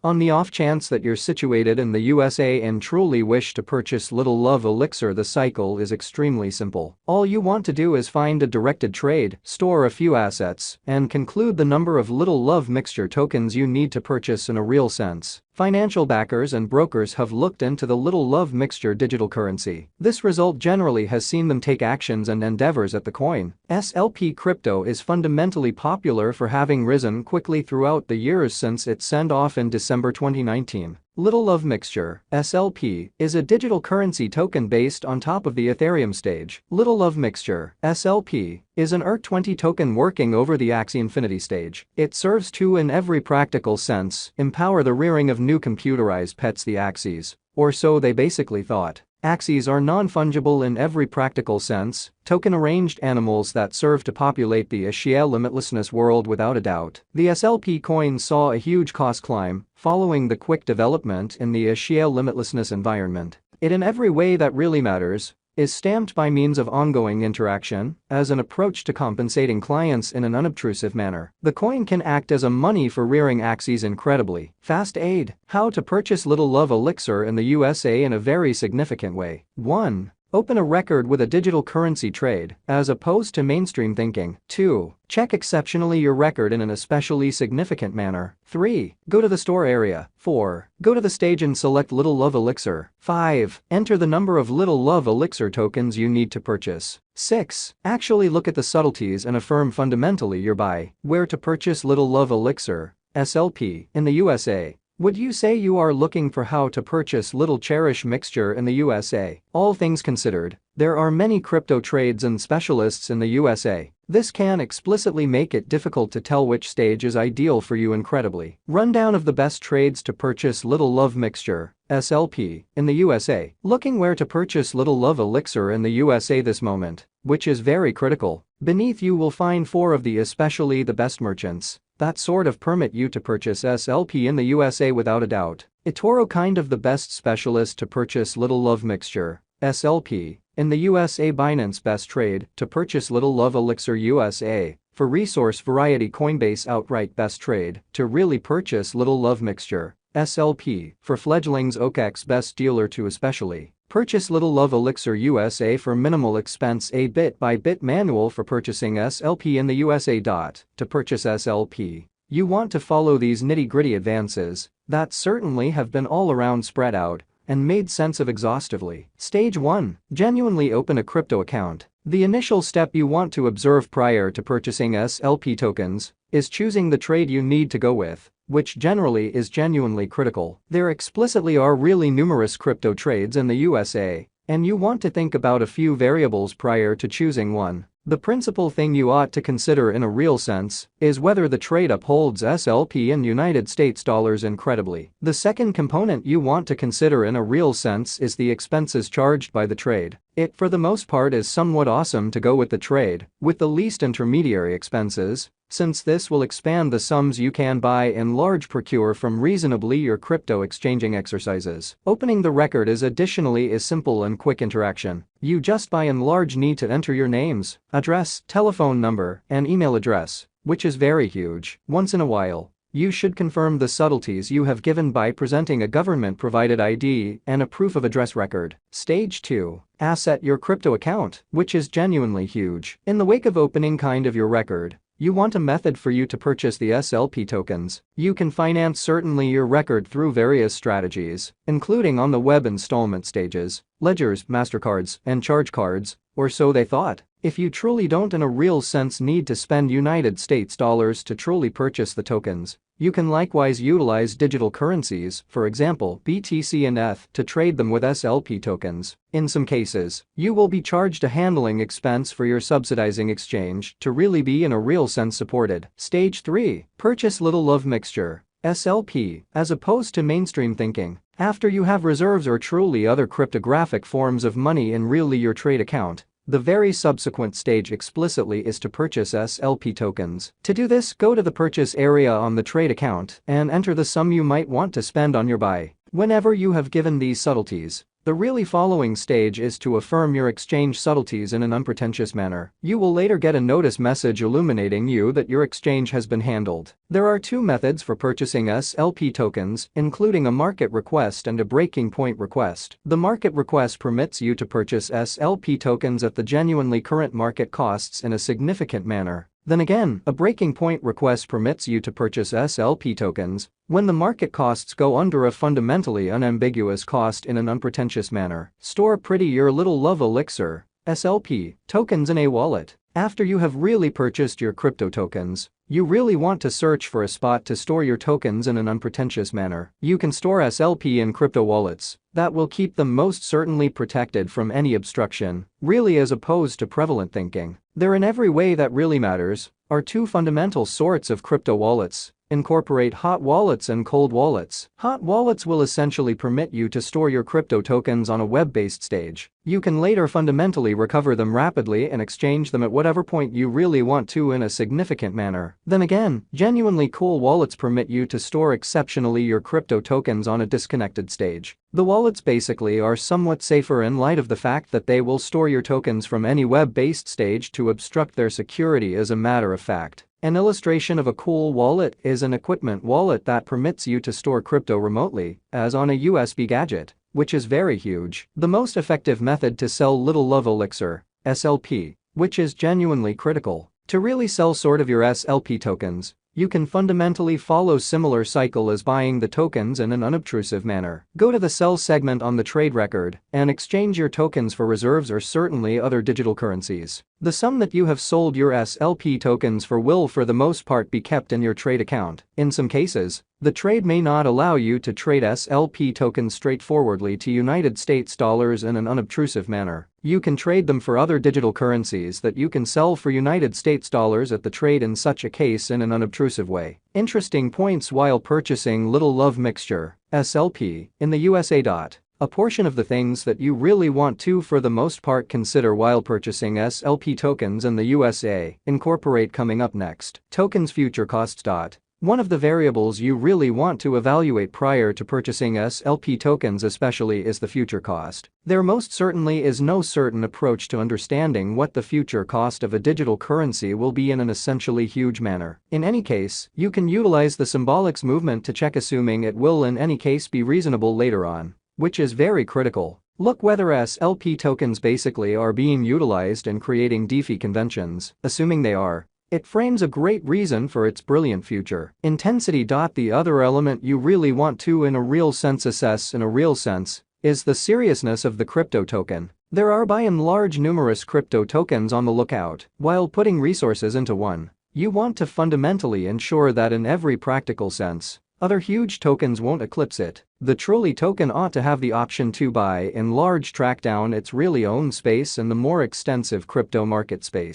On the off chance that you're situated in the USA and truly wish to purchase Little Love Elixir, the cycle is extremely simple. All you want to do is find a directed trade, store a few assets, and conclude the number of Little Love Mixture tokens you need to purchase in a real sense. Financial backers and brokers have looked into the Little Love Mixture digital currency. This result generally has seen them take actions and endeavors at the coin. SLP crypto is fundamentally popular for having risen quickly throughout the years since its send-off in December 2019. Little Love Mixture, SLP, is a digital currency token based on top of the Ethereum stage. Little Love Mixture, SLP, is an ERC20 token working over the Axie Infinity stage. It serves to, in every practical sense, empower the rearing of new computerized pets, the axies. Or so they basically thought. Axies are non-fungible in every practical sense, token-arranged animals that serve to populate the axie limitlessness world without a doubt. The SLP coin saw a huge cost climb following the quick development in the axie limitlessness environment. It, in every way that really matters, is stamped by means of ongoing interaction as an approach to compensating clients in an unobtrusive manner. The coin can act as a money for rearing axies incredibly fast. Aid. How to purchase Little Love Elixir in the USA in a very significant way. 1. Open a record with a digital currency trade, as opposed to mainstream thinking. 2. Check exceptionally your record in an especially significant manner. 3. Go to the store area. 4. Go to the stage and select Little Love Elixir. 5. Enter the number of Little Love Elixir tokens you need to purchase. 6. Actually look at the subtleties and affirm fundamentally your buy. Where to purchase Little Love Elixir, SLP, in the USA. Would you say you are looking for how to purchase Little Cherish Mixture in the USA? All things considered, there are many crypto trades and specialists in the USA. This can explicitly make it difficult to tell which stage is ideal for you. Incredibly. Rundown of the best trades to purchase Little Love Mixture, SLP, in the USA. Looking where to purchase Little Love Elixir in the USA this moment, which is very critical. Beneath you will find 4 of the especially the best merchants that sort of permit you to purchase SLP in the USA without a doubt. eToro kind of the best specialist to purchase Little Love Mixture, SLP, in the USA. Binance best trade to purchase Little Love Elixir USA. For resource variety, Coinbase outright best trade to really purchase Little Love Mixture, SLP. For fledglings, OKEx best dealer to especially purchase Little Love Elixir USA for minimal expense. A bit-by-bit manual for purchasing SLP in the USA. To purchase SLP, you want to follow these nitty-gritty advances that certainly have been all around spread out and made sense of exhaustively. Stage 1. Genuinely open a crypto account. The initial step you want to observe prior to purchasing SLP tokens is choosing the trade you need to go with, which generally is genuinely critical. There explicitly are really numerous crypto trades in the USA, and you want to think about a few variables prior to choosing one. The principal thing you ought to consider in a real sense is whether the trade upholds SLP in United States dollars incredibly. The second component you want to consider in a real sense is the expenses charged by the trade. It for the most part is somewhat awesome to go with the trade with the least intermediary expenses, since this will expand the sums you can buy in large procure from reasonably your crypto exchanging exercises. Opening the record is additionally a simple and quick interaction. You just by and large need to enter your names, address, telephone number, and email address, which is very huge. Once in a while, you should confirm the subtleties you have given by presenting a government-provided ID and a proof of address record. Stage 2. Asset your crypto account, which is genuinely huge. In the wake of opening kind of your record, you want a method for you to purchase the SLP tokens. You can finance certainly your record through various strategies, including on the web installment stages, ledgers, MasterCards, and charge cards, or so they thought. If you truly don't in a real sense need to spend United States dollars to truly purchase the tokens, you can likewise utilize digital currencies, for example BTC and ETH, to trade them with SLP tokens. In some cases, you will be charged a handling expense for your subsidizing exchange to really be in a real sense supported. Stage 3. Purchase Little Love Mixture, SLP, as opposed to mainstream thinking. After you have reserves or truly other cryptographic forms of money in really your trade account, the very subsequent stage explicitly is to purchase SLP tokens. To do this, go to the purchase area on the trade account and enter the sum you might want to spend on your buy. Whenever you have given these subtleties, The really following stage is to affirm your exchange subtleties in an unpretentious manner. You will later get a notice message illuminating you that your exchange has been handled. There are two methods for purchasing SLP tokens, including a market request and a breaking point request. The market request permits you to purchase SLP tokens at the genuinely current market costs in a significant manner. Then again, a breaking point request permits you to purchase SLP tokens when the market costs go under a fundamentally unambiguous cost in an unpretentious manner. Store pretty your little love elixir, SLP, tokens in a wallet. After you have really purchased your crypto tokens, you really want to search for a spot to store your tokens in an unpretentious manner. You can store SLP in crypto wallets that will keep them most certainly protected from any obstruction, really, as opposed to prevalent thinking. There in every way that really matters are two fundamental sorts of crypto wallets. Incorporate hot wallets and cold wallets. Hot wallets will essentially permit you to store your crypto tokens on a web-based stage. You can later fundamentally recover them rapidly and exchange them at whatever point you really want to in a significant manner. Then again, genuinely cool wallets permit you to store exceptionally your crypto tokens on a disconnected stage. The wallets basically are somewhat safer in light of the fact that they will store your tokens from any web-based stage to obstruct their security. As a matter of fact, an illustration of a cool wallet is an equipment wallet that permits you to store crypto remotely, as on a USB gadget, which is very huge. The most effective method to sell little love elixir, SLP, which is genuinely critical. To really sell sort of your SLP tokens, you can fundamentally follow similar cycle as buying the tokens in an unobtrusive manner. Go to the sell segment on the trade record and exchange your tokens for reserves or certainly other digital currencies. The sum that you have sold your SLP tokens for will for the most part be kept in your trade account. In some cases, the trade may not allow you to trade SLP tokens straightforwardly to United States dollars in an unobtrusive manner. You can trade them for other digital currencies that you can sell for United States dollars at the trade in such a case in an unobtrusive way. Interesting points while purchasing little love mixture, SLP, in the USA. A portion of the things that you really want to for the most part consider while purchasing SLP tokens in the USA incorporate coming up next. Tokens future costs. One of the variables you really want to evaluate prior to purchasing SLP tokens especially is the future cost. There most certainly is no certain approach to understanding what the future cost of a digital currency will be in an essentially huge manner. In any case, you can utilize the symbolics movement to check, assuming it will in any case be reasonable later on, which is very critical. Look whether SLP tokens basically are being utilized in creating DeFi conventions. Assuming they are, it frames a great reason for its brilliant future. Intensity. The other element you really want to in a real sense assess is the seriousness of the crypto token. There are by and large numerous crypto tokens on the lookout. While putting resources into one, you want to fundamentally ensure that in every practical sense, other huge tokens won't eclipse it. The Truly token ought to have the option to by and large track down its really own space in the more extensive crypto market space.